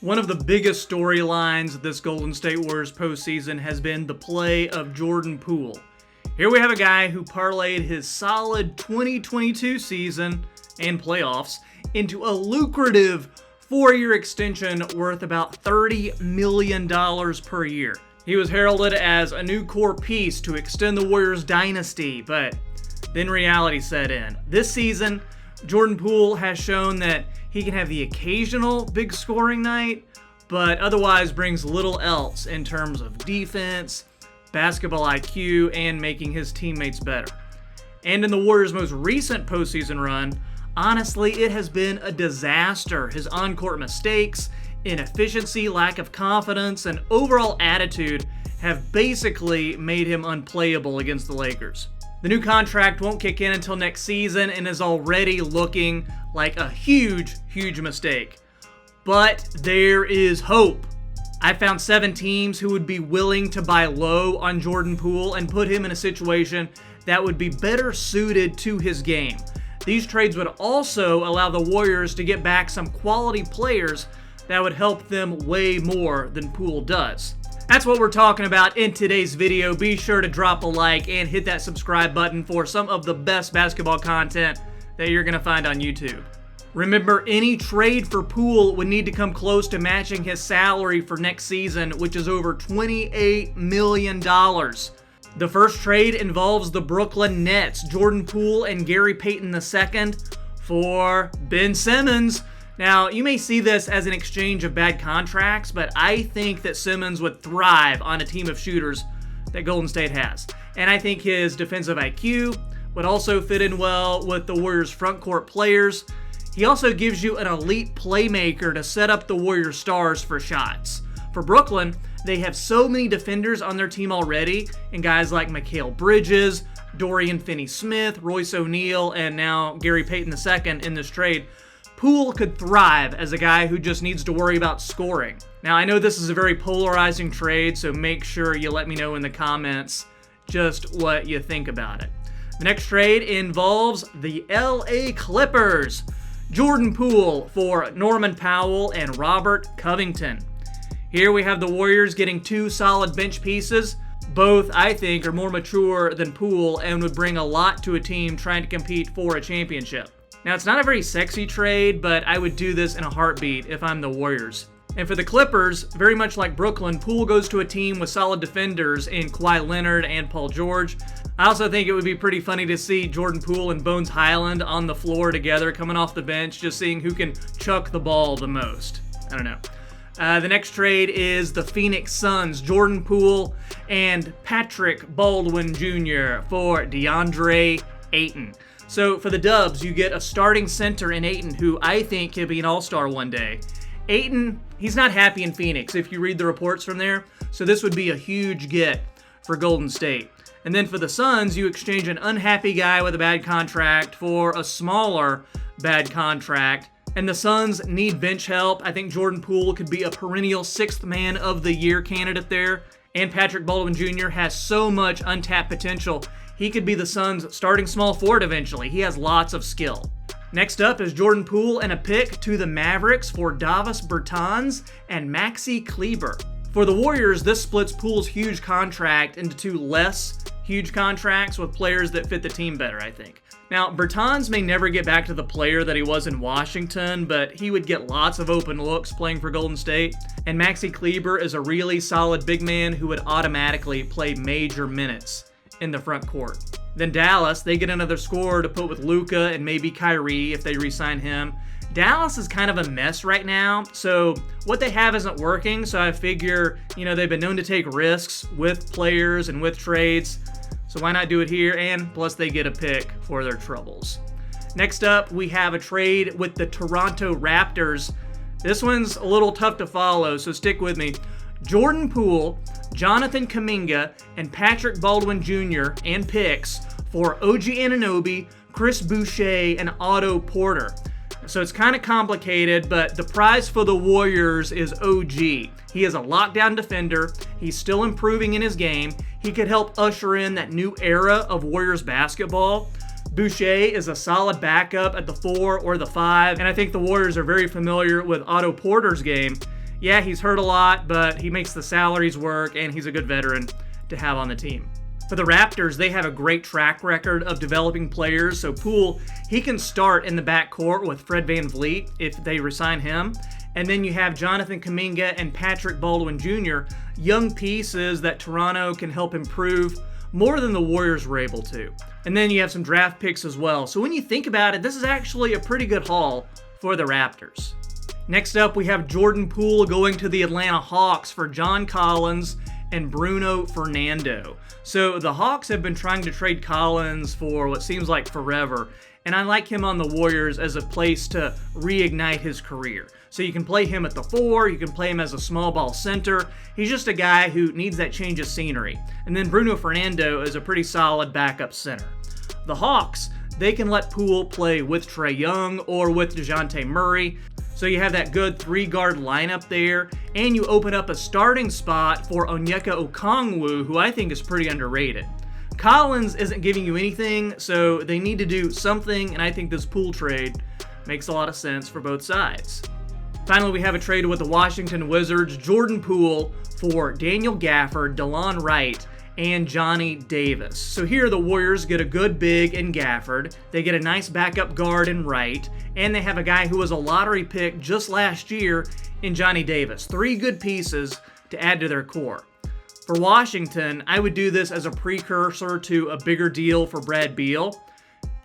One of the biggest storylines this Golden State Warriors postseason has been the play of Jordan Poole. Here we have a guy who parlayed his solid 2022 season and playoffs into a lucrative 4-year extension worth about $30 million per year. He was heralded as a new core piece to extend the Warriors' dynasty, but then reality set in. This season, Jordan Poole has shown that he can have the occasional big scoring night, but otherwise brings little else in terms of defense, basketball IQ, and making his teammates better. And in the Warriors' most recent postseason run, honestly, it has been a disaster. His on-court mistakes, inefficiency, lack of confidence, and overall attitude have basically made him unplayable against the Lakers. The new contract won't kick in until next season and is already looking like a huge mistake. But there is hope. I found 7 teams who would be willing to buy low on Jordan Poole and put him in a situation that would be better suited to his game. These trades would also allow the Warriors to get back some quality players that would help them way more than Poole does. That's what we're talking about in today's video. Be sure to drop a like and hit that subscribe button for some of the best basketball content that you're going to find on YouTube. Remember, any trade for Poole would need to come close to matching his salary for next season, which is over $28 million. The first trade involves the Brooklyn Nets, Jordan Poole and Gary Payton II for Ben Simmons. Now, you may see this as an exchange of bad contracts, but I think that Simmons would thrive on a team of shooters that Golden State has. And I think his defensive IQ would also fit in well with the Warriors' front court players. He also gives you an elite playmaker to set up the Warriors' stars for shots. For Brooklyn, they have so many defenders on their team already, and guys like Mikal Bridges, Dorian Finney-Smith, Royce O'Neal, and now Gary Payton II in this trade. Poole could thrive as a guy who just needs to worry about scoring. Now, I know this is a very polarizing trade, so make sure you let me know in the comments just what you think about it. The next trade involves the LA Clippers. Jordan Poole for Norman Powell and Robert Covington. Here we have the Warriors getting 2 solid bench pieces. Both, I think, are more mature than Poole and would bring a lot to a team trying to compete for a championship. Now, it's not a very sexy trade, but I would do this in a heartbeat if I'm the Warriors. And for the Clippers, very much like Brooklyn, Poole goes to a team with solid defenders in Kawhi Leonard and Paul George. I also think it would be pretty funny to see Jordan Poole and Bones Highland on the floor together, coming off the bench, just seeing who can chuck the ball the most. I don't know. The next trade is the Phoenix Suns, Jordan Poole and Patrick Baldwin Jr. for DeAndre Ayton. So for the Dubs, you get a starting center in Ayton, who I think could be an all-star one day. Ayton, he's not happy in Phoenix if you read the reports from there, so this would be a huge get for Golden State. And then for the Suns, you exchange an unhappy guy with a bad contract for a smaller bad contract. And the Suns need bench help. I think Jordan Poole could be a perennial 6th man of the year candidate there. And Patrick Baldwin Jr. has so much untapped potential. He could be the Suns' starting small forward eventually. He has lots of skill. Next up is Jordan Poole and a pick to the Mavericks for Davis Bertans and Maxi Kleber. For the Warriors, this splits Poole's huge contract into 2 less huge contracts with players that fit the team better, I think. Now, Bertans may never get back to the player that he was in Washington, but he would get lots of open looks playing for Golden State. And Maxi Kleber is a really solid big man who would automatically play major minutes in the front court. Then Dallas, they get another scorer to put with Luka and maybe Kyrie if they re-sign him. Dallas is kind of a mess right now, so what they have isn't working, so I figure, they've been known to take risks with players and with trades, so why not do it here? And plus they get a pick for their troubles. Next up, we have a trade with the Toronto Raptors. This one's a little tough to follow, so stick with me. Jordan Poole, Jonathan Kuminga, and Patrick Baldwin Jr. and picks for OG Anunoby, Chris Boucher, and Otto Porter. So it's kind of complicated, but the prize for the Warriors is OG. He is a lockdown defender. He's still improving in his game. He could help usher in that new era of Warriors basketball. Boucher is a solid backup at the 4 or the 5, and I think the Warriors are very familiar with Otto Porter's game. Yeah, he's hurt a lot, but he makes the salaries work, and he's a good veteran to have on the team. For the Raptors, they have a great track record of developing players, so Poole, he can start in the backcourt with Fred VanVleet if they resign him. And then you have Jonathan Kuminga and Patrick Baldwin Jr., young pieces that Toronto can help improve more than the Warriors were able to. And then you have some draft picks as well. So when you think about it, this is actually a pretty good haul for the Raptors. Next up, we have Jordan Poole going to the Atlanta Hawks for John Collins and Bruno Fernando. So the Hawks have been trying to trade Collins for what seems like forever, and I like him on the Warriors as a place to reignite his career. So you can play him at the 4, you can play him as a small ball center. He's just a guy who needs that change of scenery. And then Bruno Fernando is a pretty solid backup center. The Hawks, they can let Poole play with Trae Young or with DeJounte Murray. So you have that good 3-guard lineup there, and you open up a starting spot for Onyeka Okongwu, who I think is pretty underrated. Collins isn't giving you anything, so they need to do something, and I think this Poole trade makes a lot of sense for both sides. Finally, we have a trade with the Washington Wizards, Jordan Poole for Daniel Gafford, DeLon Wright, and Johnny Davis. So here the Warriors get a good big in Gafford, they get a nice backup guard in Wright, and they have a guy who was a lottery pick just last year in Johnny Davis. 3 good pieces to add to their core. For Washington, I would do this as a precursor to a bigger deal for Brad Beal.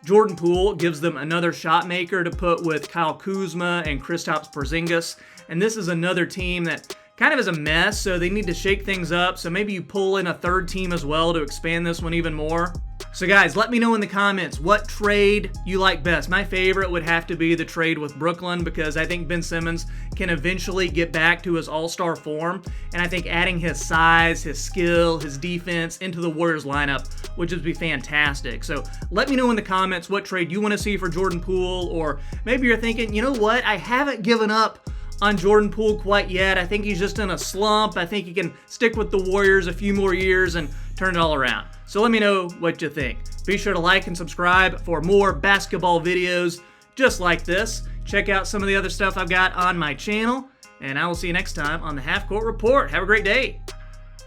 Jordan Poole gives them another shot maker to put with Kyle Kuzma and Kristaps Porzingis, and this is another team that kind of is a mess, so they need to shake things up, so maybe you pull in a third team as well to expand this one even more. So guys, let me know in the comments what trade you like best. My favorite would have to be the trade with Brooklyn, because I think Ben Simmons can eventually get back to his all-star form, and I think adding his size, his skill, his defense into the Warriors lineup would just be fantastic. So let me know in the comments what trade you want to see for Jordan Poole, or maybe you're thinking, you know what, I haven't given up on Jordan Poole quite yet. I think he's just in a slump. I think he can stick with the Warriors a few more years and turn it all around. So let me know what you think. Be sure to like and subscribe for more basketball videos just like this. Check out some of the other stuff I've got on my channel, and I will see you next time on the Half Court Report. Have a great day.